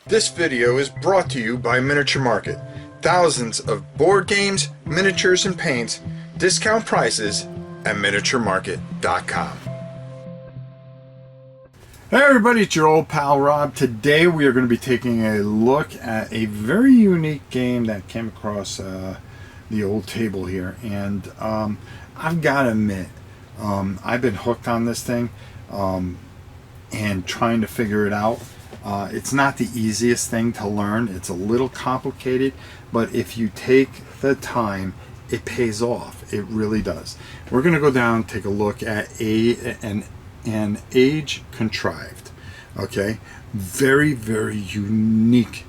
This video is brought to you by Miniature Market. Thousands of board games, miniatures, and paints, discount prices at miniaturemarket.com. Hey everybody, it's your old pal Rob. Today we are going to be taking a look at a very unique game that came across the old table here. And I've got to admit, I've been hooked on this thing and trying to figure it out. It's not the easiest thing to learn. It's a little complicated, but if you take the time, it pays off. It really does. We're going to go down and take a look at an Age Contrived. Okay, very, very unique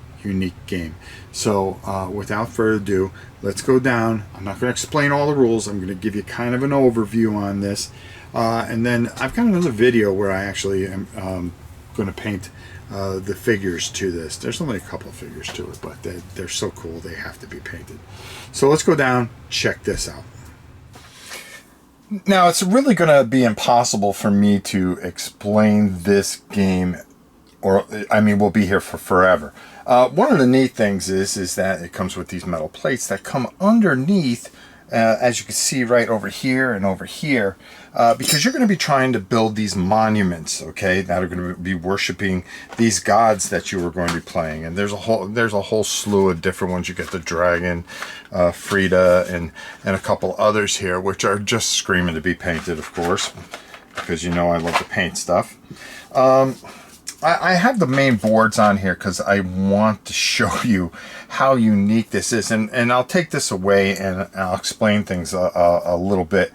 game. So without further ado, let's go down. I'm not going to explain all the rules. I'm going to give you kind of an overview on this, and then I've got another video where I actually am going to paint the figures to this. There's only a couple of figures to it, but they're so cool they have to be painted. So let's go down, check this out. Now, it's really going to be impossible for me to explain this game, or I mean, we'll be here for forever. One of the neat things is that it comes with these metal plates that come underneath, as you can see right over here and over here, because you're going to be trying to build these monuments, okay, that are going to be worshiping these gods that you are going to be playing. And there's a whole slew of different ones. You get the dragon, Frida, and a couple others here, which are just screaming to be painted, of course, because you know I love to paint stuff. I have the main boards on here because I want to show you how unique this is, and I'll take this away and I'll explain things a little bit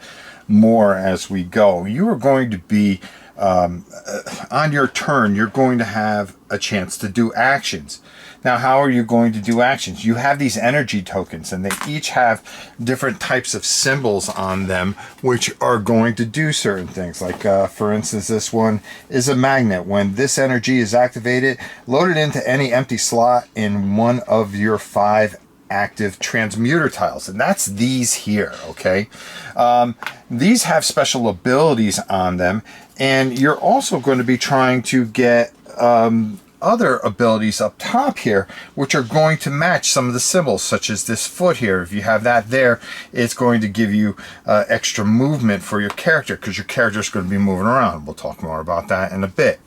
more as we go. You are going to be on your turn, you're going to have a chance to do actions. Now, how are you going to do actions? You have these energy tokens, and they each have different types of symbols on them, which are going to do certain things. Like, for instance, this one is a magnet. When this energy is activated, load it into any empty slot in one of your 5 active transmuter tiles, and that's these here, okay? These have special abilities on them, and you're also going to be trying to get other abilities up top here, which are going to match some of the symbols, such as this foot here. If you have that there, it's going to give you extra movement for your character, because your character is going to be moving around. We'll talk more about that in a bit.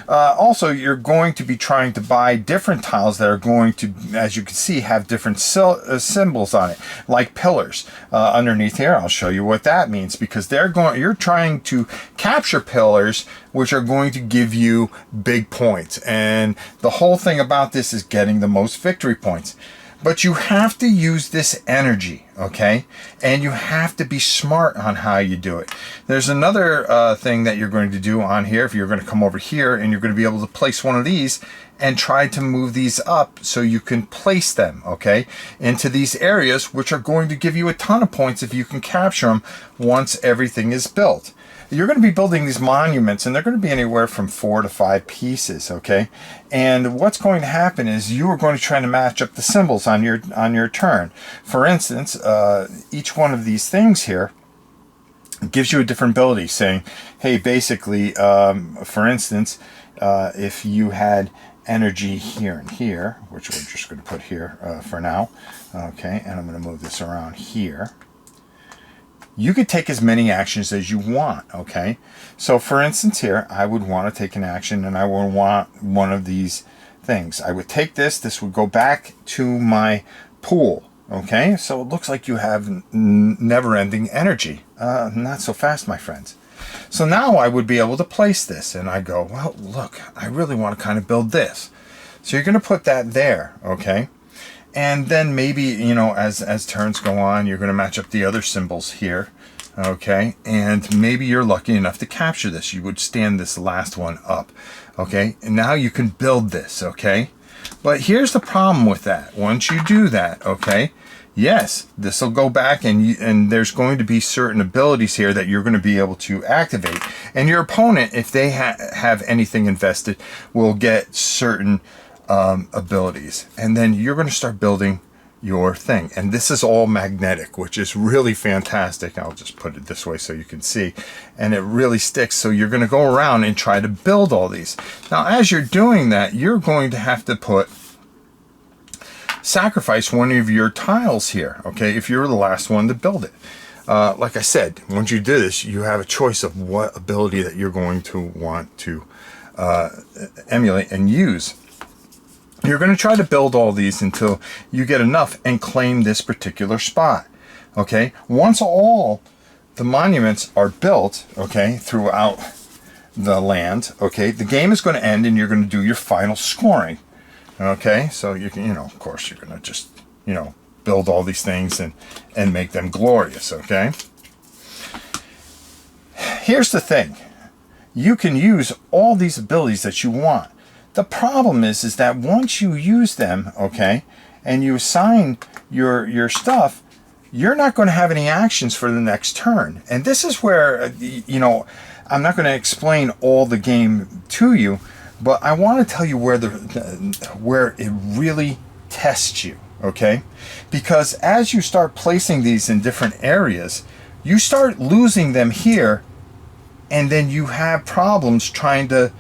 Also, you're going to be trying to buy different tiles that are going to, as you can see, have different symbols on it, like pillars. Underneath here, I'll show you what that means, because you're trying to capture pillars, which are going to give you big points. And the whole thing about this is getting the most victory points. But you have to use this energy, okay? And you have to be smart on how you do it. There's another thing that you're going to do on here. If you're going to come over here and you're going to be able to place one of these and try to move these up so you can place them, okay, into these areas, which are going to give you a ton of points if you can capture them once everything is built. You're going to be building these monuments, and they're going to be anywhere from 4 to 5 pieces, okay? And what's going to happen is you are going to try to match up the symbols on your turn. For instance, each one of these things here gives you a different ability, saying, hey, basically, for instance, if you had energy here and here, which we're just going to put here for now, okay, and I'm going to move this around here. You could take as many actions as you want, okay? So for instance here, I would want to take an action, and I would want one of these things. I would take this would go back to my pool, okay? So it looks like you have never-ending energy. Not so fast, my friends. So now I would be able to place this, and I go, well, look, I really want to kind of build this. So you're going to put that there, okay? And then maybe, you know, as turns go on, you're going to match up the other symbols here, okay? And maybe you're lucky enough to capture this. You would stand this last one up, okay? And now you can build this, okay? But here's the problem with that. Once you do that, okay, yes, this will go back, and there's going to be certain abilities here that you're going to be able to activate. And your opponent, if they have anything invested, will get certain abilities, and then you're going to start building your thing. And this is all magnetic, which is really fantastic. I'll just put it this way so you can see. And it really sticks. So you're going to go around and try to build all these. Now, as you're doing that, you're going to have to sacrifice one of your tiles here, okay, if you're the last one to build it. Like I said, once you do this, you have a choice of what ability that you're going to want to emulate and use. You're going to try to build all these until you get enough and claim this particular spot. Okay, once all the monuments are built, okay, throughout the land, okay, the game is going to end and you're going to do your final scoring. Okay, so you can, of course, you're going to just, build all these things and make them glorious. Okay, here's the thing. You can use all these abilities that you want. The problem is that once you use them, okay, and you assign your stuff, you're not going to have any actions for the next turn. And this is where, I'm not going to explain all the game to you, but I want to tell you where it really tests you, okay? Because as you start placing these in different areas, you start losing them here, and then you have problems trying to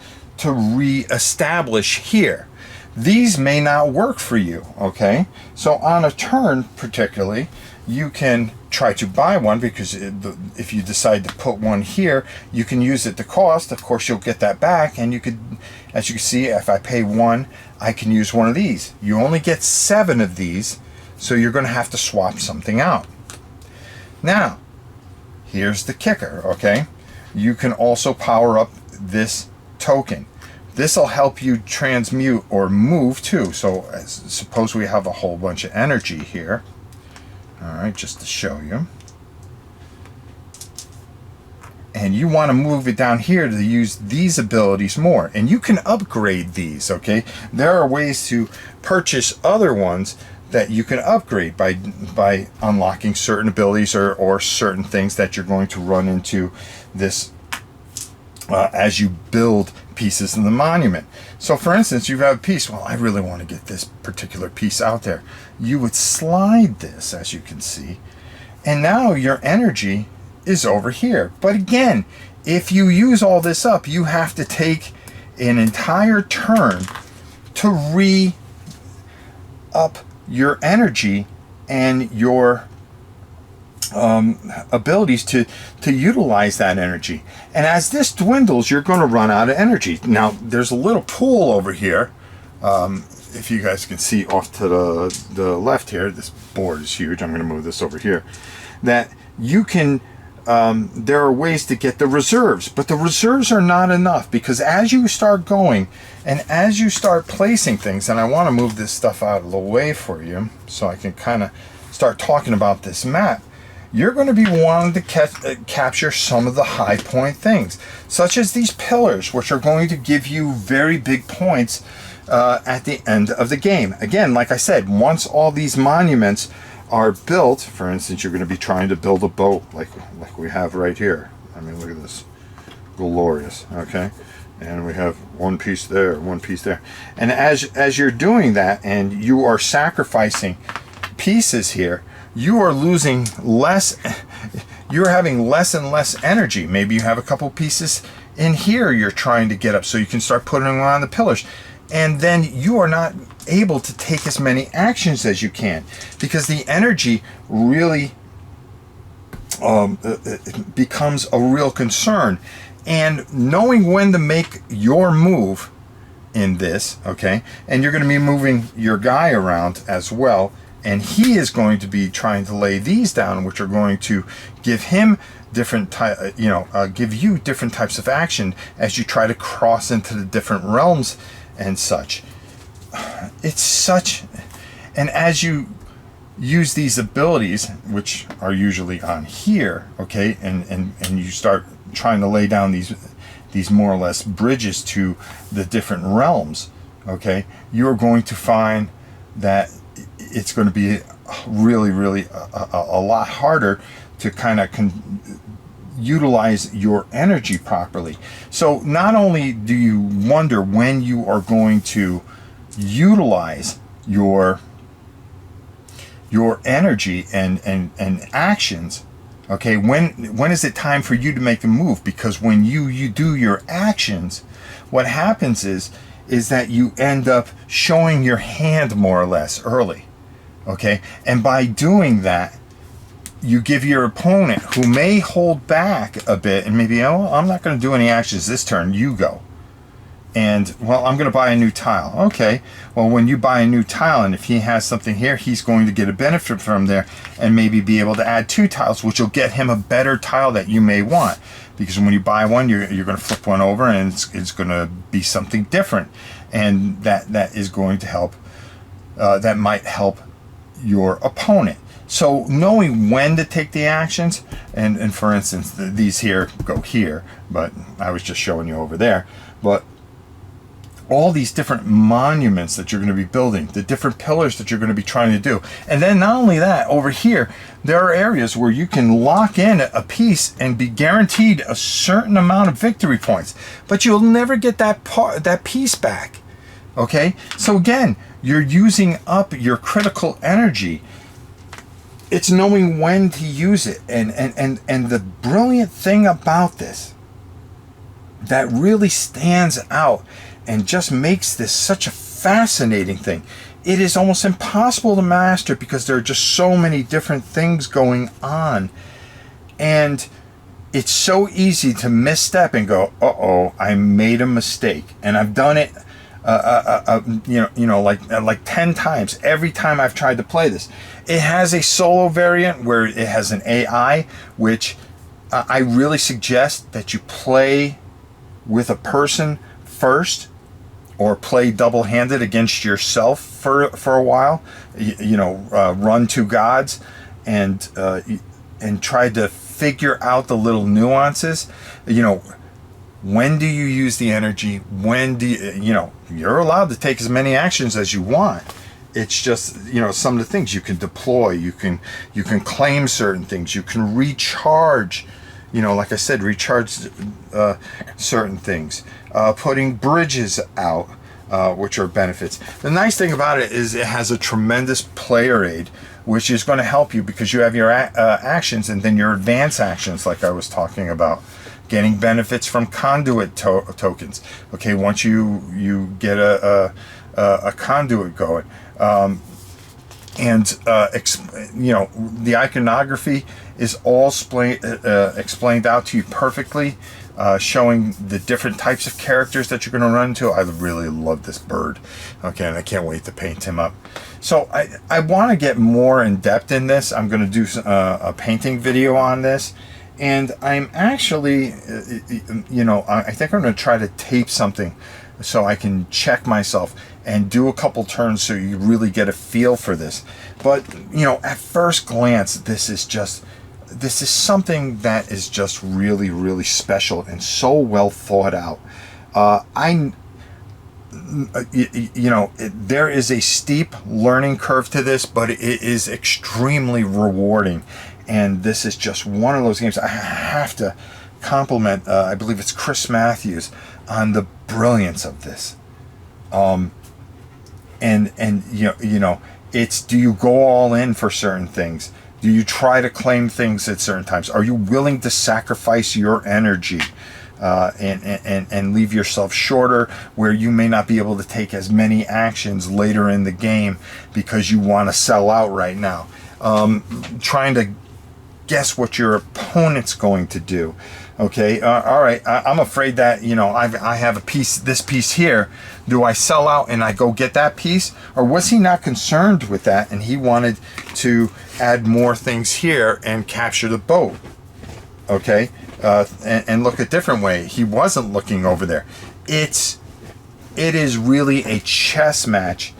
re-establish here. These may not work for you, okay? So on a turn particularly, you can try to buy one, because if you decide to put one here, you can use it to cost. Of course, you'll get that back, and you could, as you can see, if I pay one, I can use one of these. You only get 7 of these, so you're going to have to swap something out. Now, here's the kicker, okay? You can also power up this token. This will help you transmute or move too. So suppose we have a whole bunch of energy here. All right, just to show you. And you want to move it down here to use these abilities more. And you can upgrade these, okay? There are ways to purchase other ones that you can upgrade by unlocking certain abilities or certain things that you're going to run into this as you build pieces in the monument. So for instance, you have a piece, well, I really want to get this particular piece out there. You would slide this, as you can see, and now your energy is over here. But again, if you use all this up, you have to take an entire turn to re-up your energy and your abilities to utilize that energy. And as this dwindles, you're going to run out of energy. Now, there's a little pool over here. If you guys can see off to the left here, this board is huge. I'm going to move this over here. That you can, there are ways to get the reserves, but the reserves are not enough, because as you start going and as you start placing things, and I want to move this stuff out of the way for you so I can kind of start talking about this map, you're going to be wanting to capture some of the high point things, such as these pillars, which are going to give you very big points at the end of the game. Again, like I said, once all these monuments are built, for instance, you're going to be trying to build a boat like we have right here. I mean, look at this. Glorious, okay? And we have one piece there, one piece there. And as you're doing that and you are sacrificing pieces here, you are losing less, you're having less and less energy. Maybe you have a couple pieces in here you're trying to get up so you can start putting them on the pillars. And then you are not able to take as many actions as you can, because the energy really becomes a real concern. And knowing when to make your move in this, okay, and you're going to be moving your guy around as well, and he is going to be trying to lay these down, which are going to give him different give you different types of action as you try to cross into the different realms and such. It's such, and as you use these abilities, which are usually on here, okay, and you start trying to lay down these more or less bridges to the different realms, okay, you're going to find that it's going to be really a lot harder to kind of utilize your energy properly. So not only do you wonder when you are going to utilize your your energy and actions. Okay, when is it time for you to make a move? Because when you do your actions, what happens is that you end up showing your hand more or less early. Okay, and by doing that, you give your opponent, who may hold back a bit and maybe, oh, I'm not going to do any actions this turn, you go. And, well, I'm going to buy a new tile. Okay, well, when you buy a new tile, and if he has something here, he's going to get a benefit from there and maybe be able to add 2 tiles, which will get him a better tile that you may want. Because when you buy one, you're going to flip one over, and it's going to be something different. And that is going to help, that might help your opponent. So knowing when to take the actions, and for instance, these here go here, but I was just showing you over there. But all these different monuments that you're going to be building, the different pillars that you're going to be trying to do. And then not only that, over here, there are areas where you can lock in a piece and be guaranteed a certain amount of victory points, but you'll never get that piece back. Okay? So again, you're using up your critical energy. It's knowing when to use it. And the brilliant thing about this that really stands out and just makes this such a fascinating thing, it is almost impossible to master because there are just so many different things going on. And it's so easy to misstep and go, uh-oh, I made a mistake. And I've done it like 10 times every time I've tried to play this. It has a solo variant where it has an AI, which I really suggest that you play with a person first, or play double-handed against yourself for a while. Run 2 gods and try to figure out the little nuances. When do you use the energy? When do you're allowed to take as many actions as you want. It's just, some of the things you can deploy, you can claim certain things, you can recharge, like I said, recharge certain things, putting bridges out, which are benefits. The nice thing about it is it has a tremendous player aid, which is going to help you because you have your actions and then your advance actions, like I was talking about. Getting benefits from conduit tokens. Okay, once you get a conduit going, the iconography is all explained out to you perfectly, showing the different types of characters that you're going to run into. I really love this bird. Okay, and I can't wait to paint him up. So I want to get more in depth in this. I'm going to do a painting video on this. And I'm actually, I think I'm going to try to tape something so I can check myself and do a couple turns so you really get a feel for this. But, at first glance, this is something that is just really, really special and so well thought out. There is a steep learning curve to this, but it is extremely rewarding. And this is just one of those games. I have to compliment, I believe it's Chris Matthews, on the brilliance of this. It's, do you go all in for certain things? Do you try to claim things at certain times? Are you willing to sacrifice your energy and leave yourself shorter, where you may not be able to take as many actions later in the game because you want to sell out right now? Trying to guess what your opponent's going to do. Okay, all right, I'm afraid that, I have this piece here. Do I sell out and I go get that piece? Or was he not concerned with that and he wanted to add more things here and capture the boat? Okay, and look a different way. He wasn't looking over there. It is really a chess match.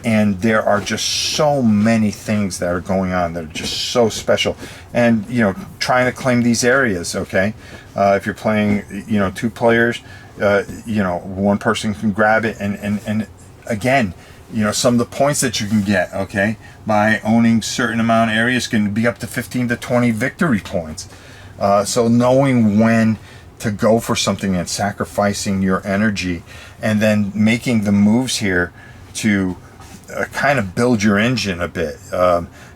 And there are just so many things that are going on that are just so special. And, trying to claim these areas, okay? If you're playing, 2 players, one person can grab it. And again, some of the points that you can get, okay, by owning certain amount of areas can be up to 15 to 20 victory points. So knowing when to go for something and sacrificing your energy and then making the moves here to kind of build your engine a bit,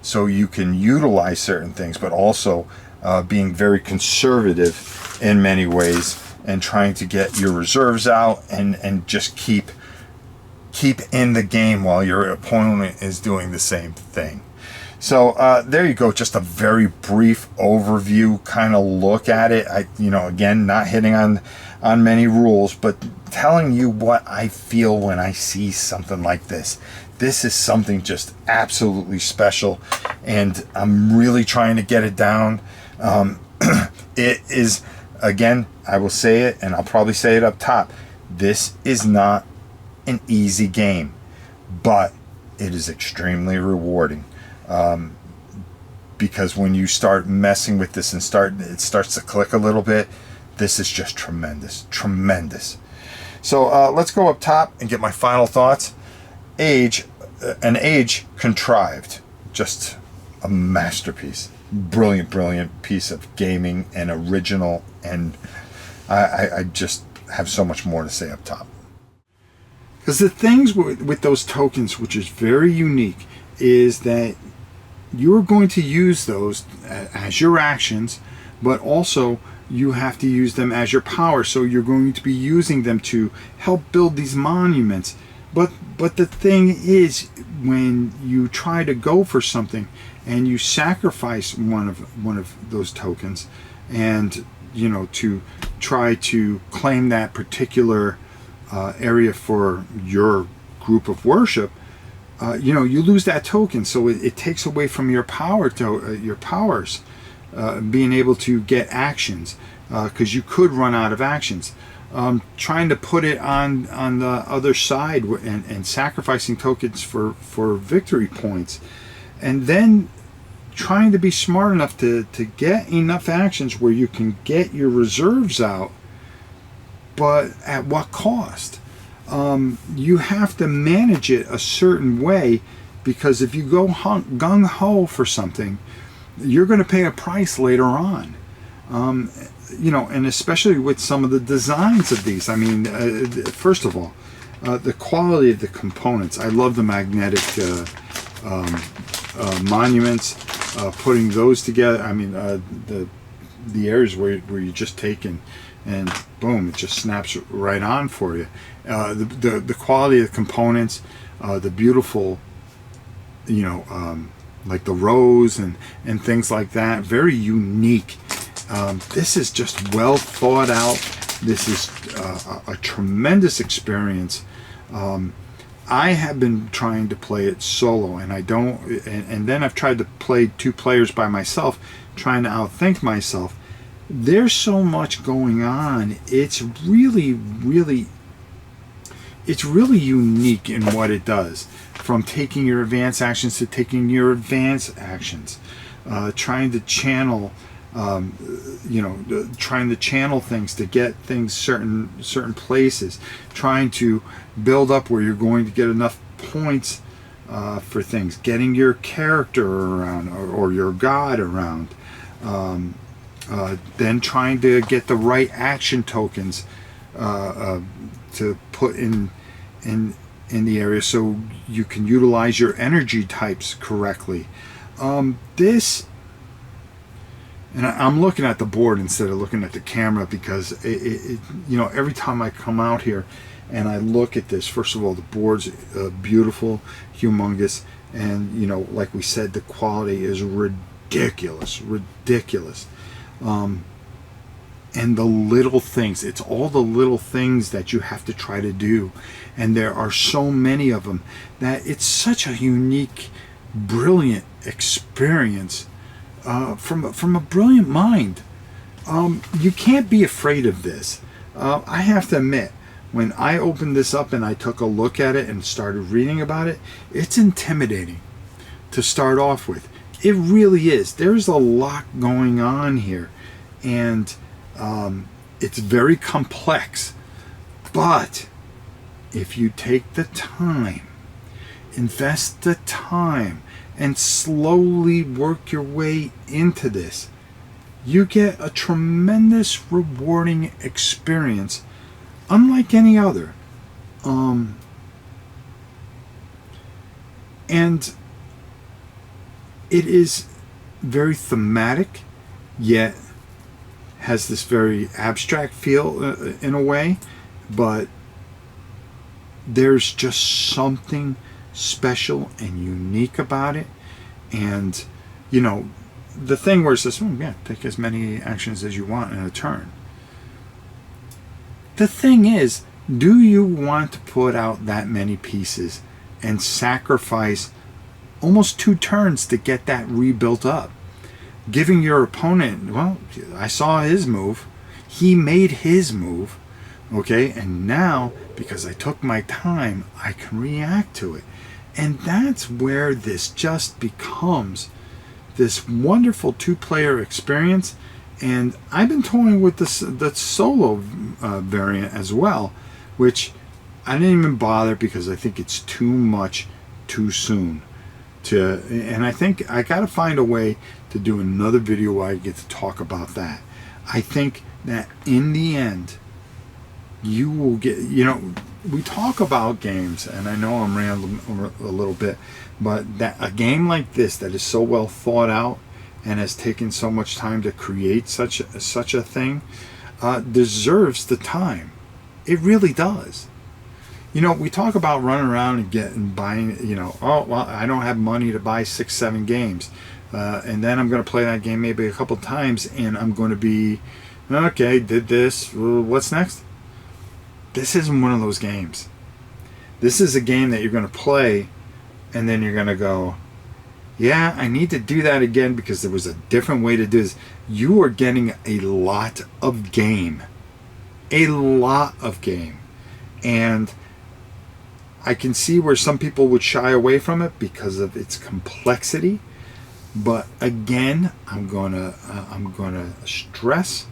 so you can utilize certain things, but also being very conservative in many ways and trying to get your reserves out and just keep in the game while your opponent is doing the same thing. So there you go, just a very brief overview kind of look at it. Again, not hitting on many rules, but telling you what I feel when I see something like this. This is something just absolutely special, and I'm really trying to get it down. It is, again, I will say it, and I'll probably say it up top, this is not an easy game, but it is extremely rewarding. Because when you start messing with this and it starts to click a little bit, this is just tremendous. So let's go up top and get my final thoughts. Age Contrived, just a masterpiece. Brilliant piece of gaming and original, and I just have so much more to say up top. Because the things with those tokens, which is very unique, is that you're going to use those as your actions, but also you have to use them as your power. So you're going to be using them to help build these monuments. But the thing is, when you try to go for something and you sacrifice one of those tokens, and to try to claim that particular area for your group of worship, you lose that token. So it takes away from your power to your powers, being able to get actions, because you could run out of actions. Trying to put it on the other side and sacrificing tokens for victory points, and then trying to be smart enough to get enough actions where you can get your reserves out, but at what cost? You have to manage it a certain way, because if you go gung-ho for something, you're going to pay a price later on. And especially with some of the designs of these. I mean, first of all, the quality of the components. I love the magnetic monuments, putting those together. I mean, the areas where you just take and boom, it just snaps right on for you. The quality of the components, the beautiful, like the rose and things like that, very unique. This is just well thought out. This is a tremendous experience. I have been trying to play it solo, and I don't. And then I've tried to play 2 players by myself, trying to outthink myself. There's so much going on. It's really unique in what it does. From taking your advanced actions to taking your advanced actions, trying to channel. Trying to channel things to get things certain places, trying to build up where you're going to get enough points for things, getting your character around or your god around, then trying to get the right action tokens to put in the area so you can utilize your energy types correctly. And I'm looking at the board instead of looking at the camera, because every time I come out here and I look at this, first of all, the board's beautiful, humongous, and like we said, the quality is ridiculous. And the little things, it's all the little things that you have to try to do, and there are so many of them that it's such a unique, brilliant experience. From a brilliant mind. You can't be afraid of this. I have to admit, when I opened this up and I took a look at it and started reading about it, it's intimidating to start off with. It really is. There's a lot going on here, and it's very complex. But if you take the time, invest the time, and slowly work your way into this, you get a tremendous rewarding experience unlike any other. And it is very thematic, yet has this very abstract feel in a way, but there's just something special and unique about it. And the thing where it says, yeah, take as many actions as you want in a turn. The thing is, do you want to put out that many pieces and sacrifice almost 2 turns to get that rebuilt up? Giving your opponent, well, I saw his move. He made his move. Okay, and now, because I took my time, I can react to it. And that's where this just becomes this wonderful 2-player experience. And I've been toying with the solo variant as well, which I didn't even bother because I think it's too much too soon. And I think I got to find a way to do another video where I get to talk about that. I think that in the end, you will get, we talk about games, and I know I'm rambling a little bit, but that a game like this that is so well thought out and has taken so much time to create such a thing deserves the time. It really does. We talk about running around and buying, oh, well, I don't have money to buy 6, 7 games. And then I'm going to play that game maybe a couple times, and I'm going to be, okay, did this, what's next? This isn't one of those games. This is a game that you're going to play, and then you're going to go, yeah, I need to do that again because there was a different way to do this. You are getting a lot of game. A lot of game. And I can see where some people would shy away from it because of its complexity. But again, I'm gonna stress,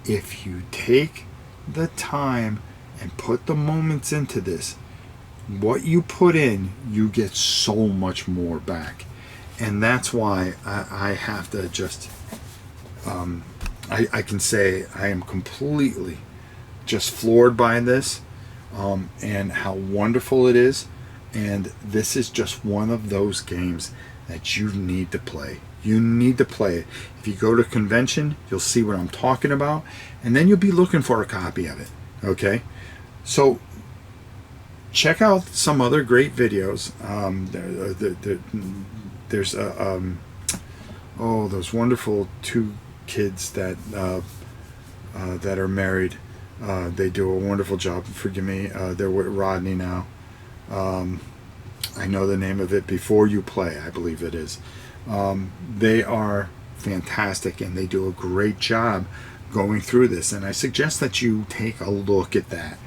if you take the time and put the moments into this, what you put in, you get so much more back. And that's why I have to just I can say I am completely just floored by this, and how wonderful it is. And this is just one of those games that you need to play. You need to play it. If you go to a convention, you'll see what I'm talking about, and then you'll be looking for a copy of it. Okay? So check out some other great videos. There's those wonderful 2 kids that are married. They do a wonderful job. Forgive me. They're with Rodney now. I know the name of it. Before You Play, I believe it is. They are fantastic, and they do a great job going through this. And I suggest that you take a look at that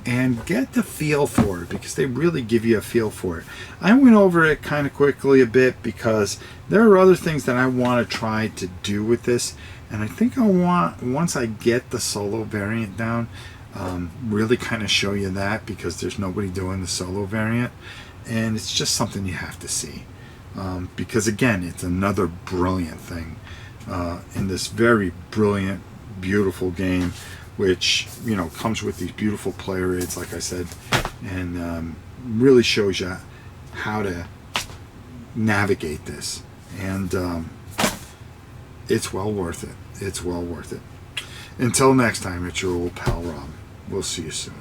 and get the feel for it, because they really give you a feel for it. I went over it kind of quickly a bit because there are other things that I want to try to do with this, and I think once I get the solo variant down, really kind of show you that, because there's nobody doing the solo variant, and it's just something you have to see, because again, it's another brilliant thing in this very brilliant, beautiful game, which comes with these beautiful player aids, like I said, and really shows you how to navigate this. And it's well worth it. It's well worth it. Until next time, it's your old pal Rob. We'll see you soon.